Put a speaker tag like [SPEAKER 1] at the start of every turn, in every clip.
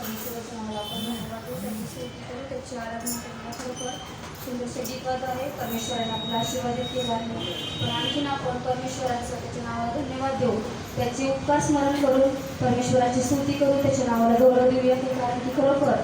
[SPEAKER 1] परमेश्वराच्या नावाला आपण धन्यवाद देऊ, त्याची स्तुती करू, त्याची आराधना करू. खरोखर सुंदरसे गीतवाद आहे. परमेश्वराने आपला आशीर्वादित केला आहे. पण आणखीन आपण परमेश्वराचं त्याच्या नावाला धन्यवाद देऊ, त्याचे उपकार स्मरण करून परमेश्वराची स्तुती करू, त्याच्या नावाला गौरव देऊया. कारण की खरोखर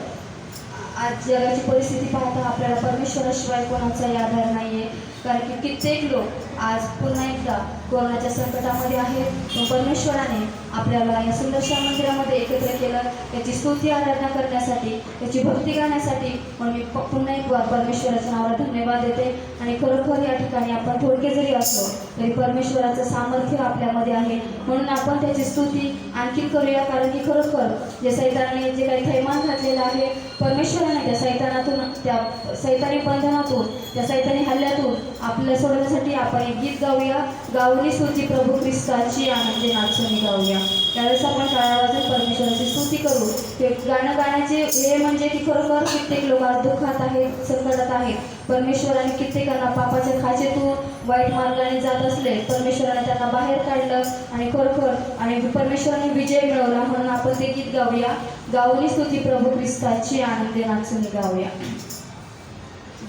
[SPEAKER 1] आज जगाची परिस्थिती पाहता आपल्याला परमेश्वराशिवाय कोणाचाही आधार नाही आहे. कारण की कित्येक लोक आज पुन्हा एकदा कोरोनाच्या संकटामध्ये आहेत. पण परमेश्वराने आपल्याला या सुंदरशा मंदिरामध्ये एकत्र केलं, त्याची स्तुती आराधना करण्यासाठी, त्याची भक्ती गाण्यासाठी. म्हणून मी पुन्हा एक वार परमेश्वराच्या नावाला धन्यवाद देते. आणि खरोखर या ठिकाणी आपण थोडके जरी असलो तरी परमेश्वराचं सामर्थ्य आपल्यामध्ये आहे, म्हणून आपण त्याची स्तुती आणखी करूया. कारण की खरोखर जे सैतानाने जे काही थैमान घातलेलं आहे, परमेश्वराने त्या सैतानातून, त्या सैतानी बंधनातून, त्या सैतानी हल्ल्यातून आपल्याला सोडवण्यासाठी आपण एक गीत गाऊया. गाऊनी स्तुती प्रभू ख्रिस्ताची, आनंदी नाचून गाऊया. त्यावेळेस आपण टाळ्या वाजवून परमेश्वराची स्तुती करू. ते गाणं गाण्याचे हे म्हणजे की खरोखर कित्येक लोक आज दुःखात आहेत, संकटात आहेत. परमेश्वराने कित्येकांना पापाच्या खाचेतून, वाईट मार्गाने जात असले, परमेश्वराने त्यांना बाहेर काढलं आणि खरोखर आणि परमेश्वराने विजय मिळवला. म्हणून आपण ते गीत गाऊया. गाऊनी स्तुती प्रभू ख्रिस्ताची, आनंदी नाचून गाऊया.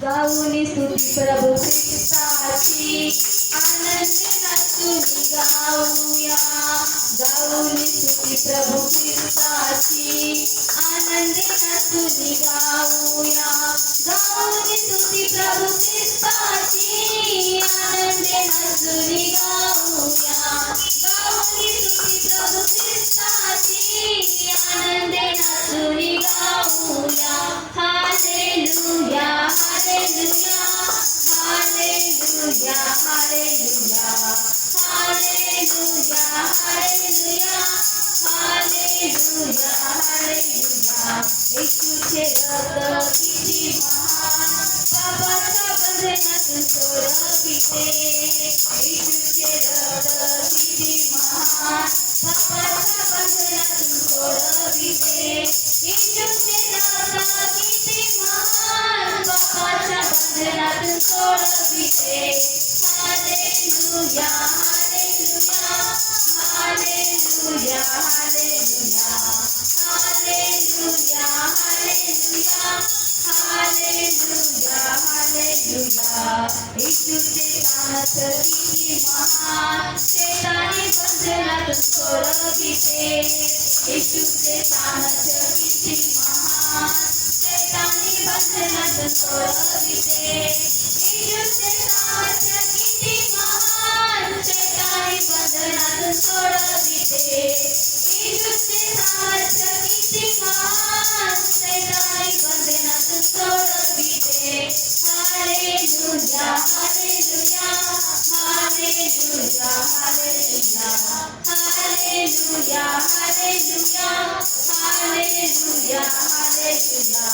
[SPEAKER 1] गाऊनी स्तुती प्रभू ख्रिस्ताची, आनंदी नाचून गाऊया. गाऊनी स्तुती प्रभू ख्रिस्ताची, आनंदी नाचून गाऊया. गाऊनी स्तुती प्रभू ख्रिस्ताची, आनंदी नाचून गाऊया. गाऊनी स्तुती प्रभू ख्रिस्ताची, आनंदी नाचून गाऊया. हालेलुया, हालेलुया, हालेलुया, हालेलुया, हालेलुया, हालेलुया, हालेलुया, हालेलुया. येशूचे रक्त किती महान, पापाच्या बंधनातून सोडविते. येशूचे रक्त किती महान, पापाच्या बंधनातून सोडविते. येशूचे रक्त किती महान, पापाच्या बंधनातून सोडविते. हालेलुया, हालेलुया, हालेलुया, हालेलुया, हालेलुया, हालेलुया, हालेलुया, हालेलुया. येशूचे सामर्थ्य किती महान, शैतानी बंधनातून सोडविते. येशूचे सामर्थ्य किती महान, शैतानी बंधनातून सोडविते. येशूचे सामर्थ्य किती महान, शैतानी बंधनातून सोडविते. येशूचे सामर्थ्य किती महान, शैतानी बंधनातून सोडविते. हालेलुया, हालेलुया, हालेलुया, हालेलुया, हालेलुया, हालेलुया, हालेलुया, हालेलुया.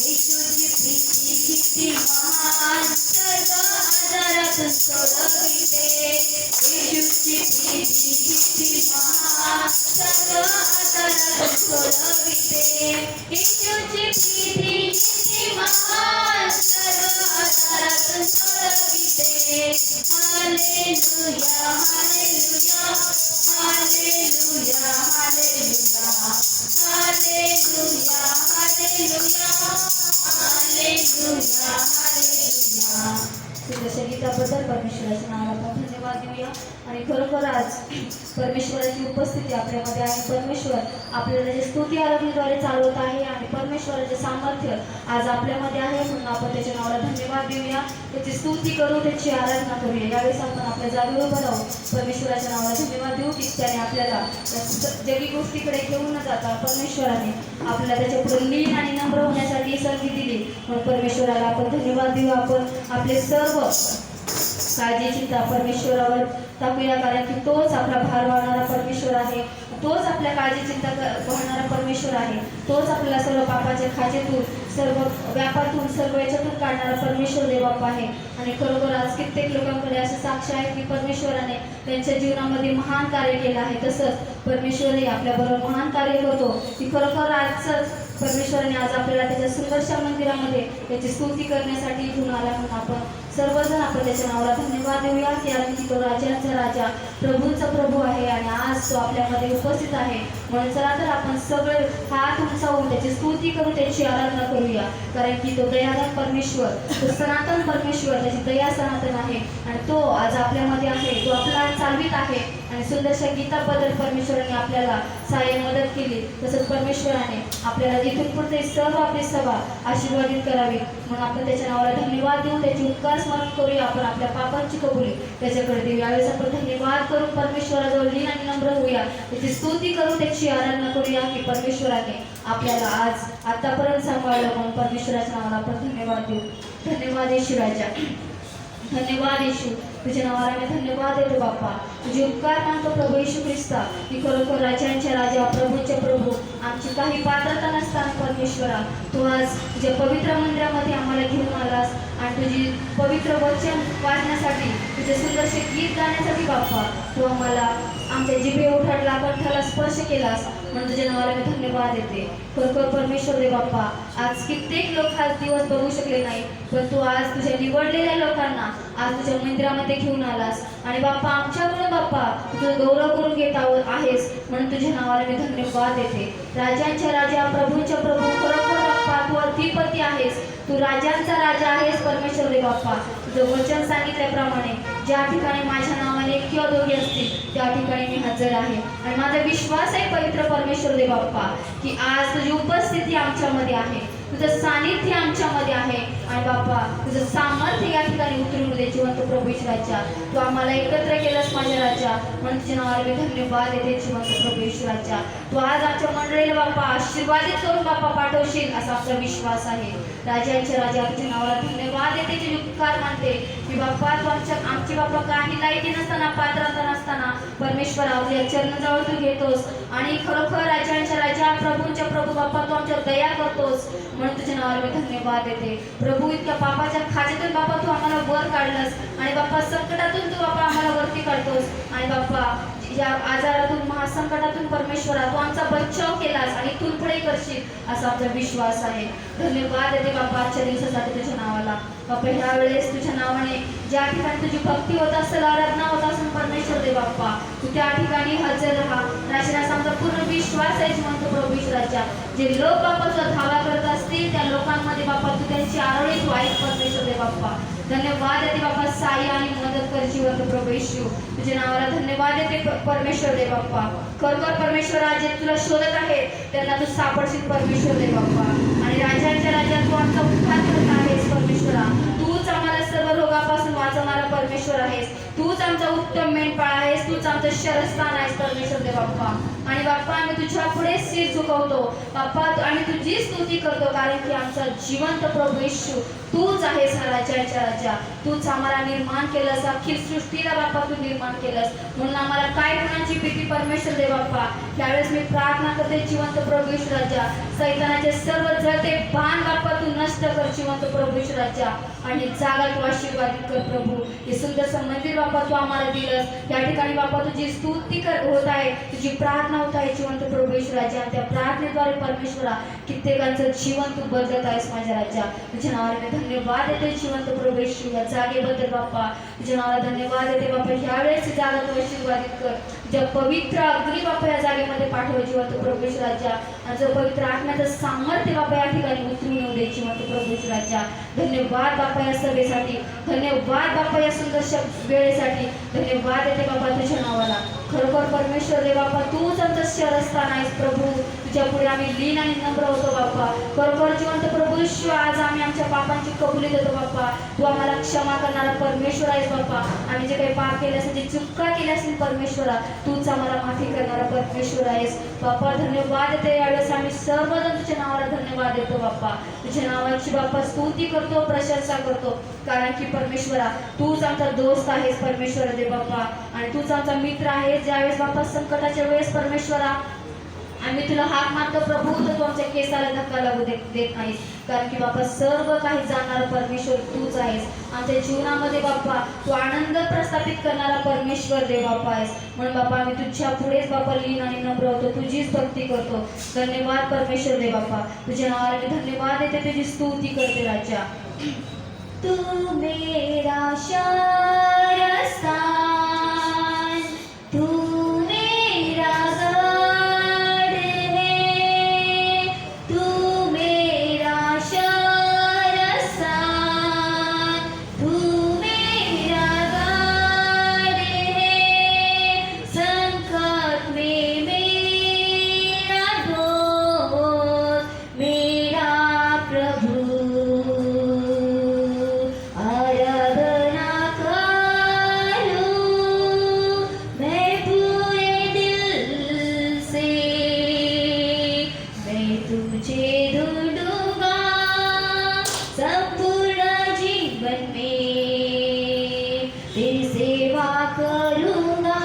[SPEAKER 1] येशूची प्रीती किती महान, सर्व आजारातून सोडविते. येशूची प्रीती किती महान, सर्व आजारातून सोडविते. येशूची प्रीती किती महान, सर्व आजारातून सोडविते. हालेलुया, हालेलुया, हालेलुया, हालेलुया, हालेलुया, हालेलुया, हालेलुया, हालेलुया. सुंदरशा गीताबद्दल परमेश्वराच्या नावाला आपण धन्यवाद देऊया. आणि खरोखर आज परमेश्वराची उपस्थिती आपल्यामध्ये आहे. परमेश्वर आपल्याला जे स्तुती आराधनेद्वारे चालवत आहे आणि परमेश्वराचे सामर्थ्य आज आपल्यामध्ये आहे, म्हणून आपण त्याच्या नावाला धन्यवाद देऊया, त्याची स्तुती करू, त्याची आराधना करूया. यावेळेस आपण आपल्या जागेवर उभं राहू, परमेश्वराच्या नावाला धन्यवाद देऊ की त्याने आपल्याला जगी गोष्टीकडे घेऊन न जाता परमेश्वराने आपल्याला त्याच्या पुढे लीन आणि नम्र होण्यासाठी संधी दिली. म्हणून परमेश्वराला आपण धन्यवाद देऊ. आपण आपले सर्व काळजी चिंता परमेश्वरावर टाकूया. कारण की तोच आपला भार वाहणारा परमेश्वर आहे, तोच आपल्या काळजी चिंता वाहणारा परमेश्वर आहे, तोच आपल्याला सर्व पापाच्या खाचेतून, सर्व व्यापातून, सर्व याच्यातून काढणारा परमेश्वर देवबाप आहे. आणि खरोखर आज कित्येक लोकांकडे असे साक्ष आहेत की परमेश्वराने त्यांच्या जीवनामध्ये महान कार्य केलं आहे. तसंच परमेश्वरही आपल्याबरोबर महान कार्य करतो. की खरोखर आजचं परमेश्वराने आज आपल्याला त्याच्या सुंदरशा मंदिरामध्ये त्याची स्तुती करण्यासाठी घेऊन आला. म्हणून आपण सर्वजण आपण त्याच्या नावाला धन्यवाद देऊया, कारण की तो राजांचा राजा प्रभूंचा प्रभू आहे आणि आज तो आपल्यामध्ये उपस्थित आहे. म्हणून चला तर आपण सगळे हात उंचावून त्याची स्तुती करू, त्याची आराधना करूया, कारण की तो दयावान परमेश्वर, तो सनातन परमेश्वर, त्याची दया सनातन आहे आणि तो आज आपल्यामध्ये आहे, तो आपल्याला चालवित आहे. आणि सुंदरशा गीताबद्दल परमेश्वराने आपल्याला सहाय्य मदत केली. तसंच परमेश्वराने आपल्याला इथून पुढे सर्व आपली सभा आशीर्वादित करावी. म्हणून आपण त्याच्या नावाला धन्यवाद देऊ, त्याची उपकार स्मरण करूया, आपण आपल्या पापांची कबुली त्याच्याकडे देऊ. यावेळेस आपण धन्यवाद करून परमेश्वराजवळ लीन आणि नम्र होऊया, त्याची स्तुती करू, त्याची आराधना करूया की परमेश्वराने आपल्याला आज आतापर्यंत सांभाळलं. म्हणून परमेश्वराच्या नावाला आपण धन्यवाद देऊ. धन्यवाद येशू राजा, धन्यवाद येशू, तुझ्या नावाला मी धन्यवाद देतो बाप्पा. तुझे उपकार मानतो प्रभू येशू ख्रिस्ता, की खरोखर राजांच्या राजा प्रभूंचे प्रभू आमची काही पात्रता नसताना परमेश्वरा तू आज तुझ्या पवित्र मंदिरामध्ये आम्हाला घेऊन आलास आणि तुझी पवित्र वचन वाचण्यासाठी, तुझे सुंदरसे गीत गाण्यासाठी बाप्पा तू आम्हाला आमच्या जिभे उठाडला, कंठाला स्पर्श केलास. म्हणून तुझ्या नावाला मी धन्यवाद देते. खरोखर परमेश्वर दे बाप्पा, आज कित्येक लोक आज दिवस बघू शकले नाही, पण तू आज तुझ्या निवडलेल्या लोकांना आज तुझ्या मंदिरामध्ये घेऊन आलास आणि बाप्पा आमच्याकडून बाप्पा तुझं गौरव करून घेत आहेस. म्हणून तुझ्या नावाला मी धन्यवाद देते. राजांच्या राजा प्रभूंच्या प्रभू, खरोखर बाप्पा तू अधिपती आहेस, तू राजांचा राजा आहेस परमेश्वर दे बाप्पा. तुझं वचन सांगितल्याप्रमाणे ज्या ठिकाणी माझ्या नावाने एक किंवा दोघे असतील त्या ठिकाणी मी हजर आहे आणि माझा विश्वास आहे पवित्र परमेश्वर दे बाप्पा, की आज तुझी उपस्थिती आमच्यामध्ये आहे, तुझं सानिध्य आमच्यामध्ये आहे आणि बाप्पा तुझं सामर्थ्य या ठिकाणी उतरून दे जिवंत प्रभू ईश्वराच्या. तू आम्हाला एकत्र केलंस माझ्या राजा, म्हणून तुझ्या नावाला मी धन्यवाद देते जिवंत प्रभू ईश्वराच्या. तू आज आमच्या मंडळीला बाप्पा आशीर्वादित करून बाप्पा पाठवशील असा आमचा विश्वास आहे. राजांच्या राजा तुझ्या नावाला धन्यवाद देते, तुझे उपकार मानते की बाप्पा तू आमची बाप्पा काही लायकी नसताना, पात्रता नसताना परमेश्वर आपल्या चरणाजवळ तू घेतोस आणि खरोखर राजांच्या राजा प्रभूंच्या प्रभू बाप्पा तू आमच्यावर दया करतोस. म्हणून तुझ्या नावाला मी धन्यवाद देते प्रभू. इतक्या पापाच्या खात्यातून बाप्पा तू आम्हाला वर काढलंस आणि बाप्पा संकटातून तू बाप्पा आम्हाला वरती काढतोस आणि बाप्पा या आजारातून महासंकटातून परमेश्वरा तू आमचा बचाव केलास आणि तू पुढे करशील असा आमचा विश्वास आहे. धन्यवाद देते बाप्पा आजच्या दिवसासाठी तुझ्या नावाला. बाप्पा ह्या वेळेस तुझ्या नावाने ज्या ठिकाणी तुझी भक्ती होत असेल, आराधना होत असेल परमेश्वर दे बाप्पा तू त्या ठिकाणी हजर राहा. राजाचा आमचा पूर्ण विश्वास आहे जिवंत प्रभू ईश्वराच्या. जे लोक बाप्पा तुझा धावा करत असतील त्या लोकांमध्ये बाप्पा तू त्यांची आरोळी तू ऐक परमेश्वर दे बाप्पा. धन्यवाद देते बाप्पा साई आणि मदत कर जिवंत प्रभू येशू. तुझ्या नावाला धन्यवाद देते परमेश्वर दे बाप्पा. खरोखर परमेश्वरा जे तुला शोधत आहेत त्यांना तू सापडशील परमेश्वर दे बाप्पा. आणि राजांच्या राजा तू आमचा उद्धार करत आहेस परमेश्वरा. तूच आम्हाला सर्व रोगापासून वाचवणारा परमेश्वर आहेस. तूच आमचा उत्तम मेंढपाळ आहेस. तूच आमचं शरस्थान आहेस परमेश्वर दे बाप्पा. आणि बाप्पा आम्ही तुझ्या पुढे सिर झुकवतो बाप्पा, आम्ही तुझी स्तुती करतो, कारण की आमचा जिवंत प्रभू येशू तूच आहेस राजांच्या राजा. तूच आम्हाला निर्माण केलंस, अखिल सृष्टीला बाप्पा तू निर्माण केलंस. म्हणून आम्हाला काय गुणांची भीती परमेश्वर दे बाप्पा. त्यावेळेस मी प्रार्थना करते जिवंत प्रभू ईश्वराच्या, सैतानाचे सर्व जळते बाण बाप्पा तू नष्ट कर जिवंत प्रभू ईश्वराच्या आणि जागा तू आशीर्वादित कर प्रभू. हे सुंदर मंदिर बाप्पा तू आम्हाला दिलंस, त्या ठिकाणी बाप्पा तुझी स्तुती होत आहे, तुझी प्रार्थना होत आहे जिवंत प्रभू ईश्वराच्या. त्या प्रार्थनेद्वारे परमेश्वरा कित्येकांचं जीवन तू बदलत आहेस माझ्या राजा. तुझ्या नावाला मी धन्यवाद देते जिवंत प्रभू येशू. या जागेबद्दल बाप्पा तुझ्या नावाला धन्यवाद देते बाप्पा. ह्यावेळेस जागा तू आशीर्वादित कर, ज्या पवित्र अग्नी बाप्पा या जागेमध्ये पाठव जिवंत प्रभू ईश्वराच्या. आणि जो पवित्र आत्म्याचं सामर्थ्य बाप्पा या ठिकाणी उतरून येऊ दे जिवंत प्रभू ईश्वराच्या. धन्यवाद बाप्पा या सभेसाठी, धन्यवाद बाप्पा या सुंदर वेळेसाठी, धन्यवाद देते बाप्पा तुझ्या नावाला. खरोखर परमेश्वर दे बाप्पा तूच आमचं शरस्थान आहेस प्रभू. तुझ्या पुढे आम्ही लीन आणि नम्र होतो बाप्पा. खरोखर जिवंत प्रभू येशू आज आम्ही आमच्या पापांची कबुली देतो बाप्पा. तू आम्हाला क्षमा करणारा परमेश्वर आहेस बाप्पा. आम्ही जे काही पाप केले असेल, जे चुका केल्या असेल परमेश्वरा तूच आम्हाला माफी करणारा परमेश्वर आहेस बाप्पा. धन्यवाद देते. यावेळेस आम्ही सर्वजण तुझ्या नावाला धन्यवाद देतो बाप्पा. तुझ्या नावाची बाप्पा स्तुती करतो, प्रशंसा करतो, कारण की परमेश्वरा तूच आमचा दोस्त आहेस परमेश्वर दे बाप्पा. आणि तूच आमचा मित्र आहेस. ज्यावेळेस बाप्पा संकटाच्या वेळेस परमेश्वरा आम्ही तुला हाक मारतो प्रभू, तर तू आमच्या केसाला धक्का लागू देत नाहीस, कारण की बाप्पा सर्व काही जाणारा परमेश्वर तूच आहेस. आमच्या जीवनामध्ये बाप्पा तू आनंद प्रस्थापित करणारा परमेश्वर देव बाप्पा आहेस. म्हणून बाप्पा आम्ही तुझ्या पुढेच बाप्पा लीन आणि नम्र होतो, तुझीच भक्ती करतो. धन्यवाद परमेश्वर देव बाप्पा, तुझ्या नावाला मी धन्यवाद देते, तुझी स्तुती करते राजा. तू मेरा शरस्थान, तू मेरा गढ़ है, तू मेरा शरस्थान, तू मेरा गढ़ है. संकट में मेरा दोस्त, मेरा प्रभु. तुझे ढूंढूंगा संपूर्ण जीवन में, तेरी सेवा करूंगा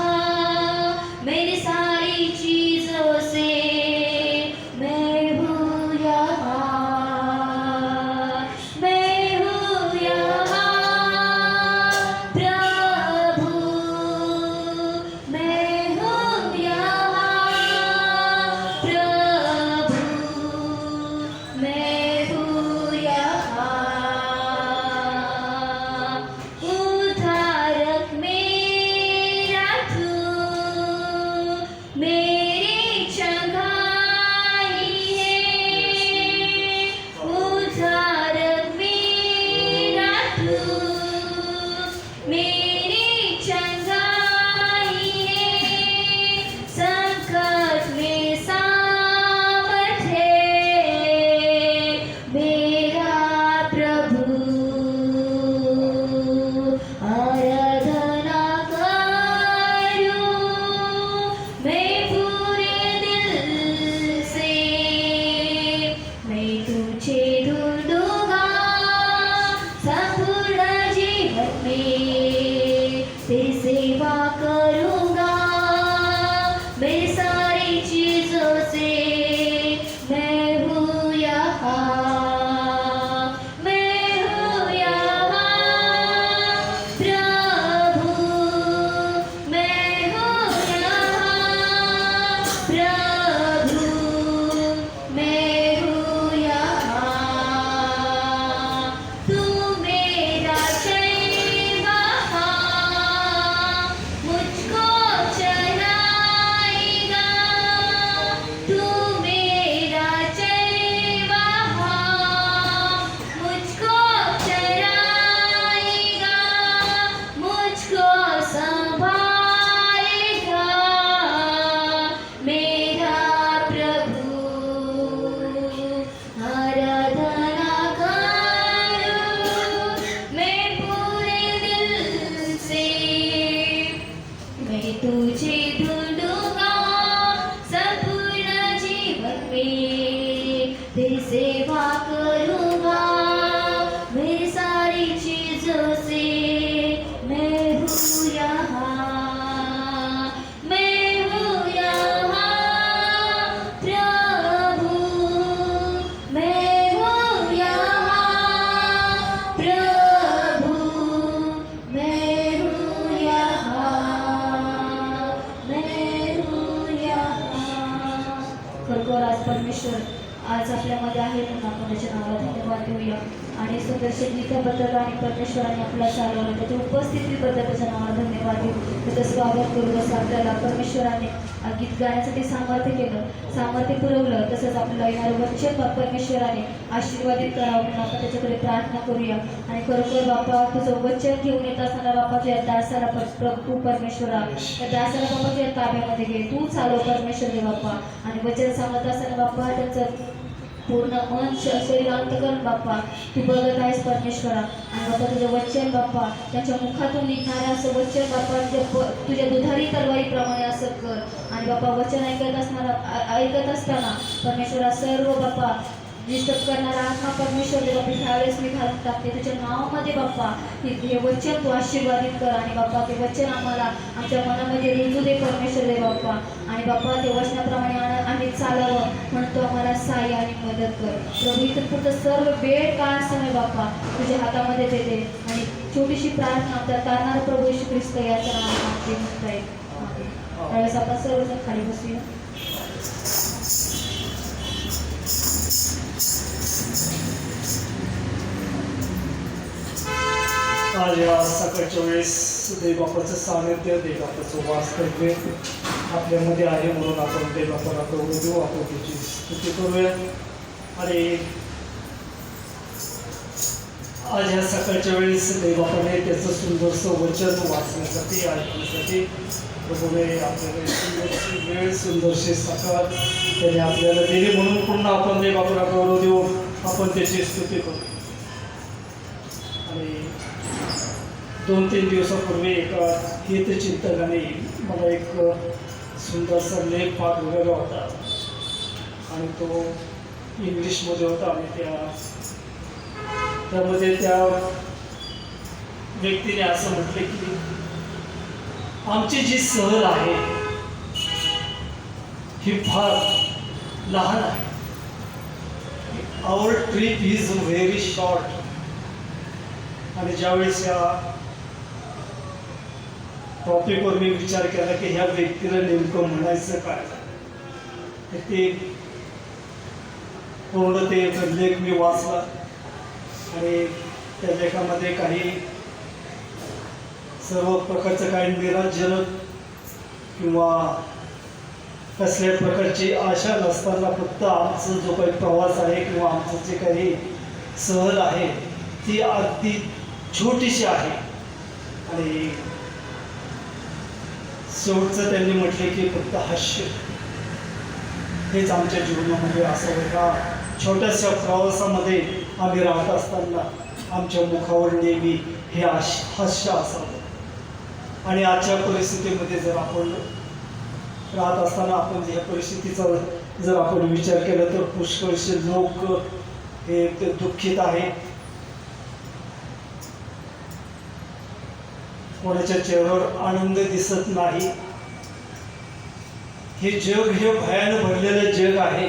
[SPEAKER 1] मेरी सारी चीजों से. मैं हूँ यहाँ, मैं हूँ यहाँ प्रभु, मैं हूँ यहाँ प्रभु, मैं हूँ यहाँ. उद्धारक मेरा तू, मेरी चंगाई है. उद्धारक मेरा तू, मेरी चंगाई है. संकट में सामर्थ है मेरा प्रभु. आराधना करूं मैं पूरे दिल से, मैं तुझे ढूंढूंगा संपूर्ण जीवन में. तेरी सेवा करूंगा मेरी सारी चीजों से. मैं हूँ यहाँ, मैं हूँ यहाँ प्रभु, मैं हूँ यहाँ प्रभु, मैं हूँ यहाँ. तू मेरा चरवाहा मुझको चराएगा. तू मेरा चरवाहा मुझको चराएगा, मुझको संभालेगा मेरा प्रभु. आराधना करूं मैं पूरे दिल से, मैं तुझे ढूंढूंगा संपूर्ण जीवन में. तेरी सेवा करूंगा मेरी सारी चीजों से. मैं हूँ यहाँ, मैं हूँ यहाँ प्रभु, मैं हूँ यहाँ प्रभु, मैं हूँ यहाँ, मैं हूँ यहाँ. खरोखर आज परमेश्वर आज आपल्यामध्ये आहे म्हणून आपण त्याच्या नावाला धन्यवाद देऊया. आणि सुंदरशे गीताबद्दल आणि परमेश्वराने आपल्याला चालवलं त्याच्या उपस्थितीबद्दल त्याच्या नावाला धन्यवाद देऊ. त्याचं स्वागत करू. जसं आपल्याला परमेश्वराने गीत गाण्यासाठी सामर्थ्य केलं, सामर्थ्य पुरवलं, तसंच आपल्याला येणारं वचन परमेश्वराने आशीर्वादित करावं म्हणून आपण त्याच्याकडे प्रार्थना करूया. आणि खरोखर बाप्पा तुझं वचन घेऊन येत असताना बाप्पा तुझ्या दासाला प्रभू परमेश्वरा त्या दासाला बाप्पा तुझ्या ताब्यामध्ये घे. तू चालव परमेश्वर दे बाप्पा. आणि वचन सांगत असताना बाप्पा त्यांचं पूर्ण मन शरीर अंतकरण बाप्पा तू बघत आहेस परमेश्वरा. आणि बाप्पा तुझं वचन बाप्पा त्यांच्या मुखातून निघणारं असं वचन बाप्पा तुझ्या दुधारी तलवारीप्रमाणे असं कर. आणि बाप्पा वचन ऐकत असताना परमेश्वरा सर्व बाप्पा डिस्टर्ब करणारा आत्मा परमेश्वर दे बाप्पा ह्यावेळेस मी घालून टाकते तुझ्या नावामध्ये बाप्पा. हे वचन तू आशीर्वादित कर आणि बाप्पा ते वचन आम्हाला आमच्या मनामध्ये रुजू दे परमेश्वर दे बाप्पा. आणि बाप्पा ते वचनाप्रमाणे आम्ही चालावं म्हणून तू आम्हाला सहाय्य आणि मदत कर प्रभू. इथं पुढचं सर्व वेळ काळ समय बाप्पा तुझ्या हातामध्ये देते आणि छोटीशी प्रार्थना तर तारणारा प्रभू येशू ख्रिस्त याच्या नावामध्ये म्हणता येईल. त्यावेळेस आपण सर्वजण खाली बसूया.
[SPEAKER 2] आज या सकाळच्या वेळेस देवबापाचं सानिध्य देवबापाचं वास करतोय आपल्यामध्ये आहे म्हणून आपण देवबापाला करू देऊ. आपण त्याची स्तुती करूया. आणि आज या सकाळच्या वेळेस देवबापाने त्याचं सुंदरसं वचन वाचण्यासाठी ऐकण्यासाठी प्रभूने आपल्याला सुंदरशी वेळ सुंदरशी सकाळ त्याने आपल्याला दिली म्हणून पुन्हा आपण देवबापाला गौरव देऊ. आपण त्याची स्तुती करू. आणि 2-3 दिवसापूर्वी एका हितचिंतकाने मला एक सुंदरसा लेख पाठवलेला होता आणि तो इंग्लिशमध्ये होता. आणि त्यामध्ये त्या व्यक्तीने असं म्हटले की आमची जी सहल आहे ही फार लहान आहे. आवर ट्रिप इज व्हेरी शॉर्ट. आणि ज्यावेळेस या टॉपिकवर मी विचार केला की ह्या व्यक्तीला नेमकं म्हणायचं काय ते पूर्ण ते लेख मी वाचला. आणि त्या लेखामध्ये काही सर्व प्रकारचं काही निराशजनक किंवा कसल्या प्रकारची आशा नसताना फक्त आमचा जो काही प्रवास आहे किंवा आमचं जे काही सहल आहे ती अगदी छोटीशी आहे. आणि शेवटचं त्यांनी म्हटले की फक्त हास्य हेच आमच्या जीवनामध्ये असावं. ह्या छोट्याशा प्रवासामध्ये आम्ही राहत असताना आमच्या मुखावर नेहमी हे हास्य असावं. आणि आजच्या परिस्थितीमध्ये जर आपण राहत असताना आपण ह्या परिस्थितीचा जर आपण विचार केला तर पुष्कळसे लोक हे दुःखित आहेत. कोणाच्या चेहऱ्यावर आनंद दिसत नाही. हे जग हे भयानं भरलेलं जग आहे.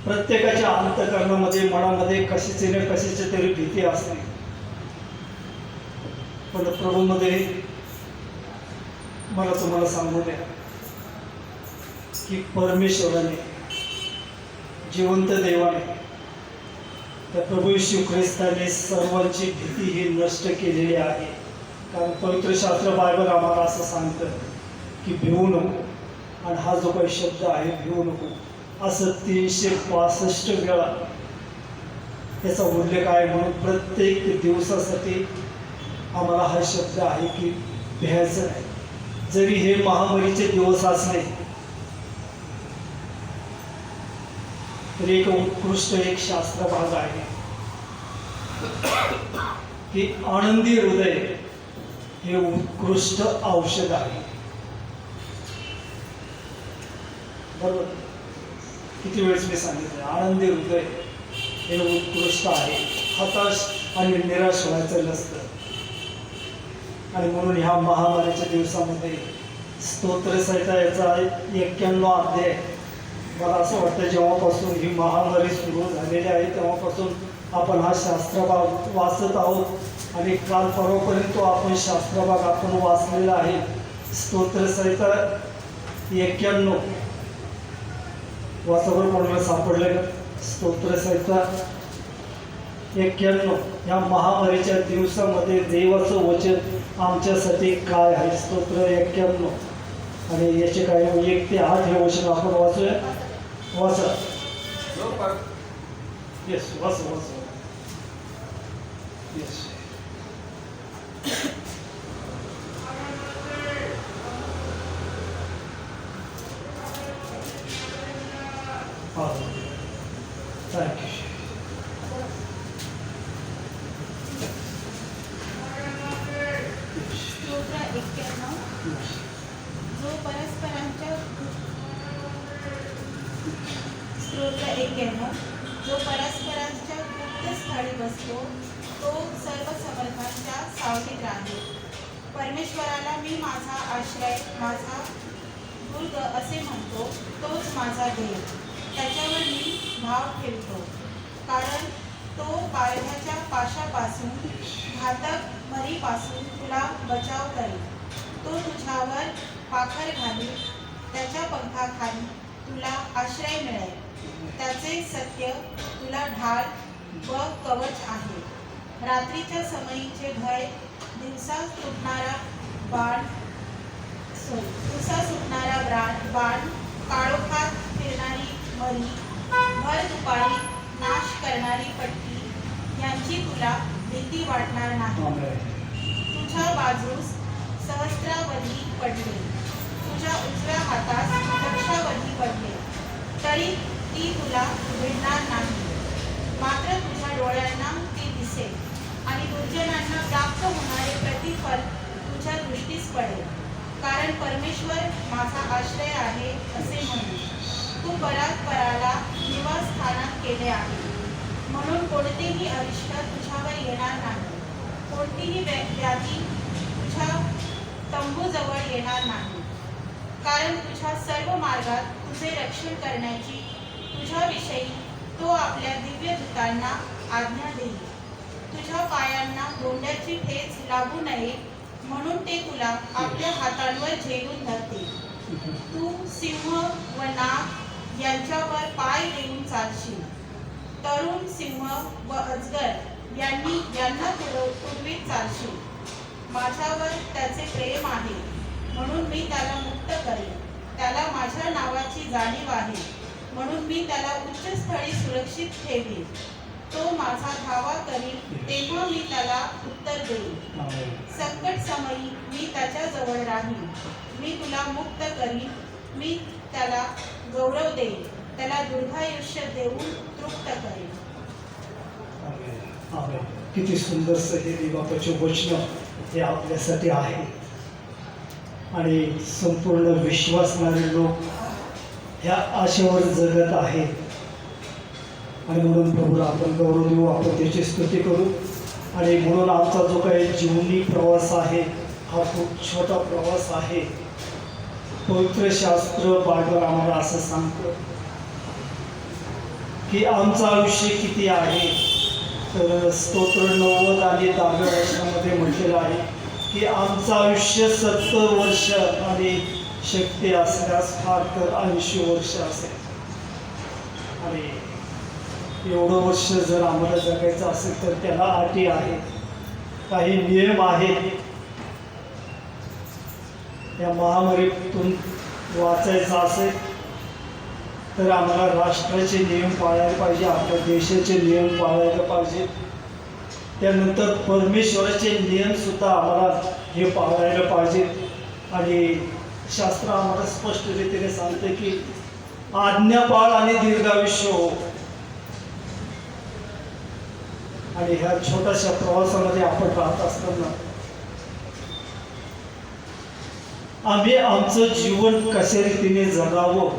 [SPEAKER 2] प्रत्येकाच्या अंतःकरणामध्ये मनामध्ये कशाची ना कशाची तरी भीती असते. पण प्रभूमध्ये मला तुम्हाला सांगू द्या की परमेश्वराने जिवंत देवाने त्या प्रभू येशू ख्रिस्ताने सर्वांची भीती ही नष्ट केलेली आहे. कारण पवित्र शास्त्र बायबल आम्हाला असं सांगतं की भिवू नको. आणि हा जो काही शब्द आहे भिवू नको असं 365 वेळा त्याचा उल्लेख आहे. म्हणून प्रत्येक दिवसासाठी आम्हाला हा शब्द आहे की भ्यायचं नाही. जरी हे महामारीचे दिवस असले तरी एक उत्कृष्ट एक शास्त्र भाग आहे की आनंदी हृदय हे उत्कृष्ट औषध आहे. बरोबर किती वेळेस मी सांगितलं आनंदी हृदय हे उत्कृष्ट आहे. हताश आणि निराश व्हायचं नसतं. आणि म्हणून ह्या महामारीच्या दिवसामध्ये स्तोत्रसंहिता याचा 91 अध्याय मला असं वाटतं जेव्हापासून ही महामारी सुरू झालेली आहे तेव्हापासून आपण हा शास्त्रभाग वाचत आहोत. आणि काल परवापर्यंत आपण शास्त्रभाग आपण वाचलेला आहे. स्तोत्रसंहिता 91 वाचावर कोणाला सापडले का? स्तोत्रसंहिता 91 या महामारीच्या दिवसामध्ये देवाचं वचन आमच्यासाठी काय आहे. स्तोत्र 91 आणि याचे काय 1 ते 8 हे वचन आपण वाचूया. वाचा. येस वाचा वाचा. येस हा थँक्यू.
[SPEAKER 3] स्तोत्र 91 जो परस्परांच्या स्तोत्र 91. जो परस्परांच्या गुप्त स्थळी बसतो तो सर्व समर्थांच्या सावलीत राहील. परमेश्वराला मी माझा आश्रय, माझा दुर्ग असे म्हणतो, तोच माझा देव. त्याच्यावर मी भाव ठेवतो, कारण तो पारध्याच्या पाशापासून, घातक मरीपासून तुला बचाव करेल. तो तुझ्यावर पाखर घालील, त्याच्या पंखाखाली तुला आश्रय मिळेल. त्याचे सत्य तुला ढाल व कवच आहे. रात्रीच्या समयीचे भय, दिवसा सुटणारा बाण, काळोखात फिरणारी मरी, भर दुपारी नाश करणारी पट्टी यांची तुला भीती वाटणार नाही. तुझ्या बाजूस सहस्रावधी पडले, तुझ्या उजव्या हातास लक्षावधी पडले, तरी ती तुला भिडणार नाही. मात्र तुझ्या डोळ्यांना ती दिसेल आणि दुर्जनांना प्राप्त होणारे प्रतिफल तुझ्या दृष्टीस पडेल. कारण परमेश्वर माझा आश्रय आहे असे म्हणून तू परात्पराला निवासस्थानात केले आहे. म्हणून कोणतेही अरिष्ट तुझ्यावर येणार नाही, कोणतीही व्याधी तुझ्या तंबूजवळ येणार नाही. कारण तुझ्या सर्व मार्गात तुझे रक्षण करण्याची तुझ्याविषयी तो आपल्या दिव्य दूतांना आज्ञा देईल. तुझ्या पायांना गोंड्याची ठेच लागू नये म्हणून ते तुला आपल्या हातांवर झेलून धरतील. तू सिंह व नाग यांच्यावर पाय देऊन चालशील. तरुण सिंह व अजगर यांना तुडवीत चालशील. माझ्यावर त्याचे प्रेम आहे म्हणून मी त्याला मुक्त करेन. त्याला माझ्या नावाची जाणीव आहे म्हणून मी त्याला उच्च स्थळी सुरक्षित ठेवीन. तो माझा धावा करील तेव्हा मी त्याला उत्तर देईन. संकट समयी मी त्याच्याजवळ राहीन. मी तुला मुक्त करीन. मी त्याला गौरव देईन. त्याला दीर्घायुष्य देऊन तृप्त करेन.
[SPEAKER 2] किती सुंदरसं हे देवाचे वचन हे आपल्यासाठी आहे. आणि संपूर्ण विश्वासणारे लोक ह्या आशेवर जगत आहेत. आणि म्हणून प्रभूला आपण गौरव देऊ, आपण त्याची स्तुती करू. आणि म्हणून आमचा जो काही जीवनी प्रवास आहे हा खूप छोटा प्रवास आहे. पवित्र शास्त्र बायबल आम्हाला असं सांगतं की आमचं आयुष्य किती आहे. तर स्तोत्र 90 आणि 10व्या वर्षामध्ये म्हटलेलं आहे की आमचं आयुष्य 70 वर्ष आणि शक्ती असल्यास फार तर 80 वर्ष असेल. आणि एवढं वर्ष जर आम्हाला जगायचं असेल तर त्याला अटी आहेत, काही नियम आहेत. या महामारीतून वाचायचं असेल तर आम्हाला राष्ट्राचे नियम पाळायला पाहिजे, आपल्या देशाचे नियम पाळायला पाहिजे. त्यानंतर परमेश्वराचे नियमसुद्धा आम्हाला हे पाळायला पाहिजे. आणि शास्त्र आम्हाला स्पष्ट रीतीने सांगते की आज्ञा पाळ आणि दीर्घायुष्य हो. आणि ह्या छोट्याशा प्रवासामध्ये आपण राहत असताना आम्ही आमचं जीवन कशा रीतीने जगावं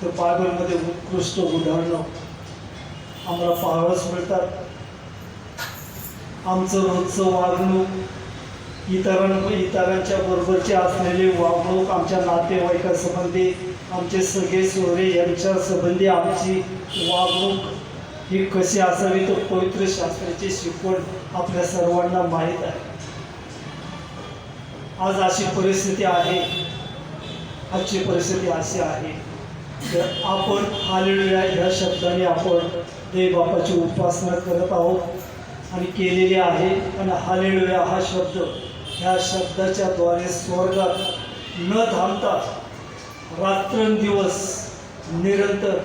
[SPEAKER 2] तर बायबलमध्ये उत्कृष्ट उदाहरणं आम्हाला पाहावयास मिळतात. आमचं रोजचं वागणूक, इतरांच्या बरोबरचे असलेली वागणूक, आमच्या नातेवाईकासंबंधी, आमचे सगळे सोयरे यांच्या संबंधी आमची वागणूक ही कशी असावी तर पवित्र शास्त्राची शिकवण आपल्या सर्वांना माहीत आहे. आज अशी परिस्थिती आहे, आजची परिस्थिती अशी आहे तर आपण हालेलुया ह्या शब्दाने आपण देव बापाची उपासना करत आहोत आणि केलेली आहे. आणि हालेलुया हा शब्द, ह्या शब्दाच्या द्वारे स्वर्गात न थांबता रात्रंदिवस निरंतर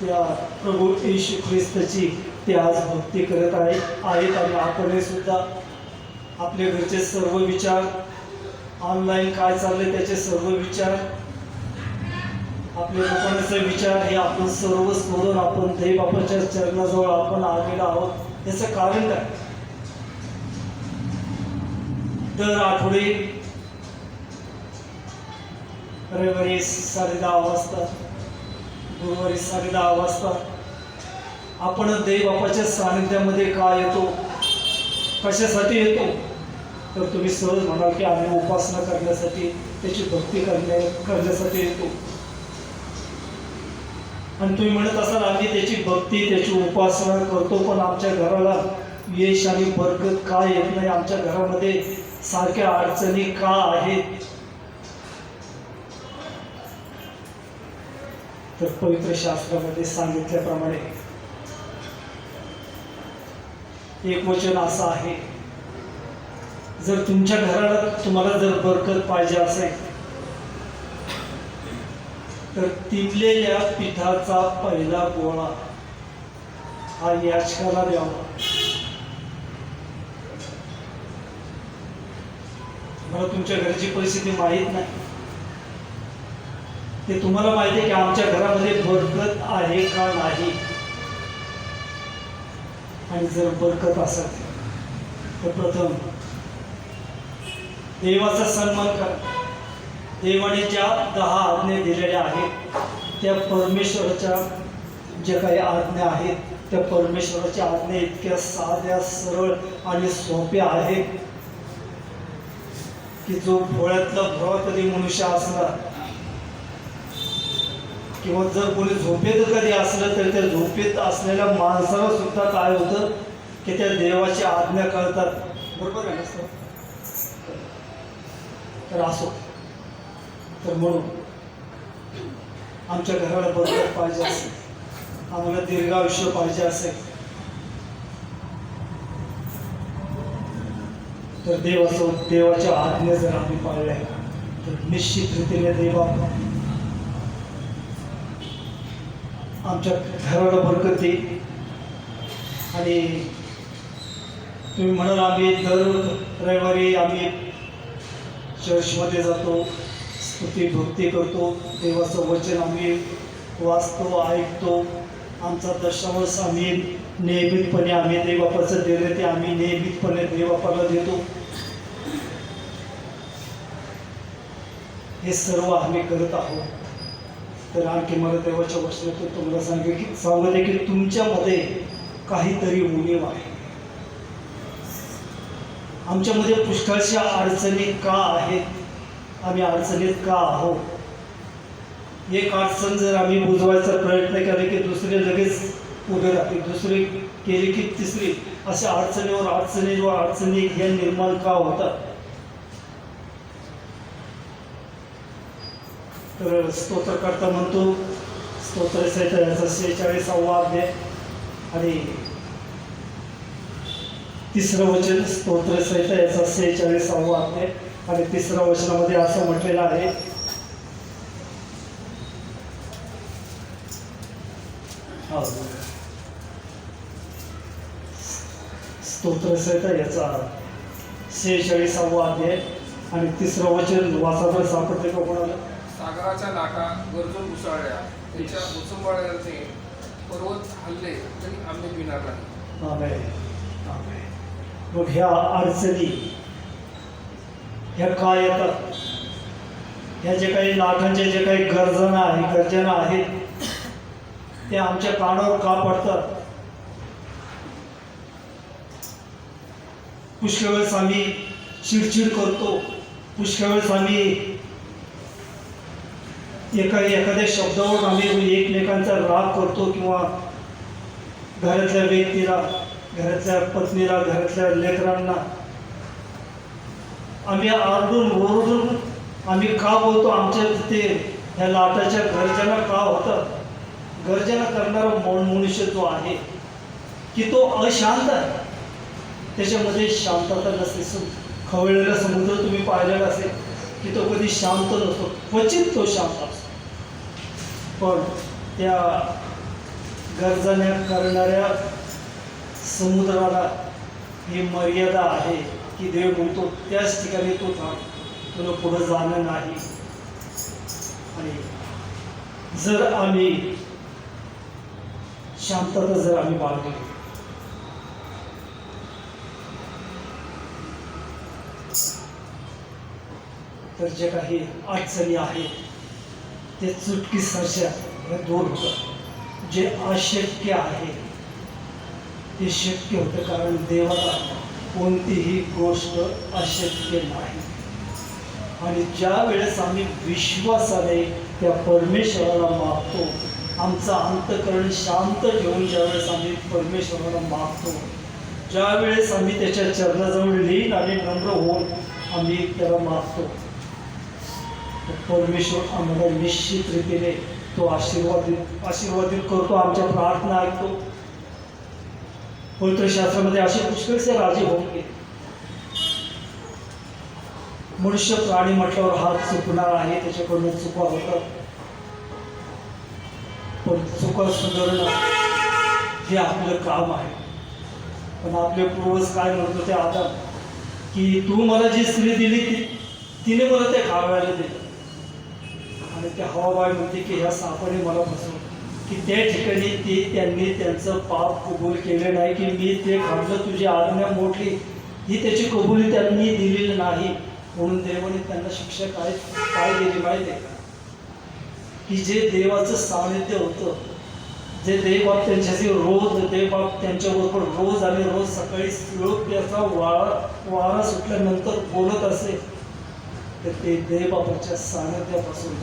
[SPEAKER 2] त्या प्रभू येशू ख्रिस्ताची ते आज भक्ती करत आहेत. आणि आपण सुद्धा आपले घरचे सर्व विचार, ऑनलाईन काय चालले त्याचे सर्व विचार, आपल्या लोकांचे विचार हे आपण सर्व सोडून आपण देव बापाच्या चरणाजवळ आपण आलेलो आहोत. याचं कारण काय? दर आठवडे रविवारी 10:30 वाजता गुरुवारी 10:30 वाजता आपण देवबापाच्या सानिध्यामध्ये का येतो, कशासाठी येतो? तर तुम्ही सहज म्हणाल की आम्ही उपासना करण्यासाठी, त्याची भक्ती करण्यासाठी येतो. आणि तुम्ही म्हणत असाल आम्ही त्याची भक्ती, त्याची उपासना करतो, पण आमच्या घराला यश आणि बरकत का येत नाही? आमच्या घरामध्ये सारख्या अडचणी का आहेत? तर पवित्र शास्त्रामध्ये सांगितल्याप्रमाणे एक वचन असं आहे, जर तुमच्या घराला तुम्हाला जर बरकत पाहिजे असेल तर तिळलेल्या पिठाचा पहिला गोळा हा याचकाला द्यावा. मला तुमच्या घरची परिस्थिती माहीत नाही, ते तुम्हाला माहिती आहे की आमच्या घरामध्ये बरकत आहे का नाही. आणि जर बरकत असेल तर प्रथम देवाचा सन्मान करा. देवाने ज्या 10 आज्ञा दिलेल्या आहेत त्या परमेश्वराच्या ज्या काही आज्ञा आहेत त्या परमेश्वराच्या आज्ञा इतक्या साध्या, सरळ आणि सोप्या आहेत की जो भोळ्यातला भोळा कधी मनुष्य असला किंवा जर कोणी झोपेत कधी असलं तर त्या झोपेत असलेल्या माणसाला सुद्धा काय होतं की त्या देवाची आज्ञा कळतात. बरोबर आहे ना? तर असो, तर म्हणून आमच्या घराला बरकत पाहिजे असेल, आम्हाला दीर्घायुष्य पाहिजे असेल तर देवाच्या आज्ञा जर आम्ही पाळल्या तर निश्चित रीतीने देवा आमच्या घराला बरकत देईल. आणि तुम्ही म्हणाल आम्ही दर रविवारी आम्ही चर्चमध्ये जातो, स्तुती भक्ती करतो, देवाचं वचन आम्ही वाचतो, ऐकतो, आमचा दशमांश आम्ही नियमितपणे आम्ही देवबापाचं देणं ते आम्ही नियमितपणे देवबापाला देतो. हे सर्व आम्ही करत आहोत. तर आणखी मला देवाच्या वचनातून तुम्हाला सांगते की तुमच्यामध्ये काहीतरी उणीव आहे. आमच्यामध्ये पुष्कळशा अडचणी का आहेत, आम्ही अडचणीत का आहोत? एक अडचण जर आम्ही बुजवायचा प्रयत्न केला की दुसरे लगेच उभे राहतील, दुसरी केली की तिसरी, अशा अडचणीवर अडचणी हे निर्माण का होतात? तर स्तोत्रकर्ता म्हणतो, स्तोत्रसहित याचा 46वा अध्याय आणि 3रं वचन, स्तोत्रसहित याचा 46वा अध्याय आणि 3रं वचनामध्ये असं म्हटलेलं आहे, स्तोत्रसहित याचा 46वा अध्याय आणि 3रं वचन वाचायला सापडते का कोणाला?
[SPEAKER 4] सागराच्या लाटा गरजून उसळल्या, त्याच्या उचंबळ्याचे पर्वत हल्ले तरी आम्ही पिणार नाही.
[SPEAKER 2] मग ह्या अडचणी ह्या काय येतात? ह्या जे काही लाटांच्या जे काही गर्जना आहेत त्या आमच्या कानावर का पडतात? पुष्कळ वेळेस आम्ही चिडचिड करतो, पुष्कळ वेळेस आम्ही एखाद्या शब्दावर आम्ही एकमेकांचा राग करतो किंवा घरातल्या व्यक्तीला, घरातल्या पत्नीला, घरातल्या लेकरांना आम्ही आरडून ओरडून आम्ही का बोलतो? आमच्या तिथे ह्या लाटाच्या गर्जना का होतात? गर्जना करणारा मनुष्य जो आहे की तो अशांत आहे, त्याच्यामध्ये शांतता नसते. खवळलेला समुद्र तुम्ही पाहिलेला असेल की तो कधी शांत नसतो, क्वचित तो शांत असतो. पण त्या गर्जना करणाऱ्या समुद्राला ही मर्यादा आहे की देव म्हणतो त्याच ठिकाणी तो थांब, तुला पुढं जाणं नाही. आणि जर आम्ही शांतता जर आम्ही बाळगली तर जे काही अडचणी आहेत ते चुटकीसरशा हे दूर होतं. जे अशक्य आहे ते शक्य होतं, कारण देवाला कोणतीही गोष्ट अशक्य नाही. आणि ज्या वेळेस आम्ही विश्वासाने त्या परमेश्वराला मागतो, आमचं अंतःकरण शांत ठेवून ज्यावेळेस आम्ही परमेश्वराला मागतो, ज्यावेळेस आम्ही त्याच्या चरणाजवळ लीन आणि नम्र होऊन आम्ही त्याला मागतो, तर परमेश्वर आम्हाला निश्चित रीतीने तो आशीर्वादित करतो, आमच्या प्रार्थना ऐकतो. पवित्र शास्त्रामध्ये असे पुष्कळसे राजे होऊन गेले. मनुष्य प्राणी म्हटल्यावर हात चुकणार आहे, त्याच्याकडून चुका होतात, पण चुका सुधारणं हे आपलं काम आहे. पण आपले पूर्वज काय म्हणत होते आता, की तू मला जी स्त्री दिली तिने मला ते खावायला दिलं. आणि त्या हवाबाई म्हणते की ह्या सापाने मला फसवलं, की त्या ठिकाणी त्यांनी त्यांचं पाप कबूल केले नाही, की मी ते खाल्लं, तुझी आज्ञा मोडली, ही त्याची कबुली त्यांनी दिलेली नाही. म्हणून देवाने त्यांना शिक्षा काय दिली माहिती आहे का? की जे देवाचं सानिध्य होतं, जे देवबाप त्यांच्याशी रोज देवबाप त्यांच्याबरोबर रोज आणि रोज सकाळी त्याचा वारा सुटल्यानंतर बोलत असे, तर ते देवबापाच्या सानिध्यापासून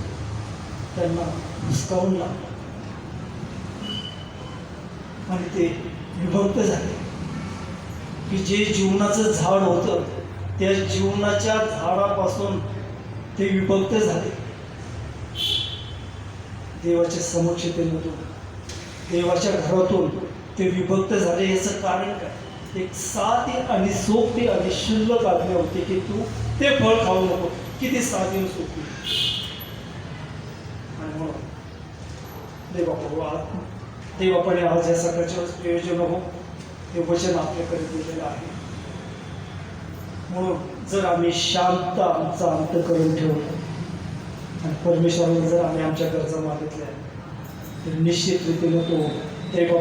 [SPEAKER 2] त्यांना हुसकावून लागलं आणि ते विभक्त झाले. की जे जीवनाचं झाड होतं, त्या जीवनाच्या झाडापासून ते विभक्त झाले. देवाच्या समक्षतेमधून, देवाच्या घरातून ते विभक्त झाले. याचं कारण काय? एक साधी आणि सोपी आणि शुल्लक आज्ञा होती की तू ते फळ खाऊ नको. किती साधी आणि सोपी. आणि म्हणून देवबापाने आज या सकाळच्या प्रयोजन हो हे वचन आपल्याकडे दिलेलं आहे. म्हणून जर आम्ही शांत आमचा अंतःकरण ठेवलं आणि परमेश्वराला जर आम्ही आमच्या गरजा मागितल्या, तर निश्चित रीतीने तो देव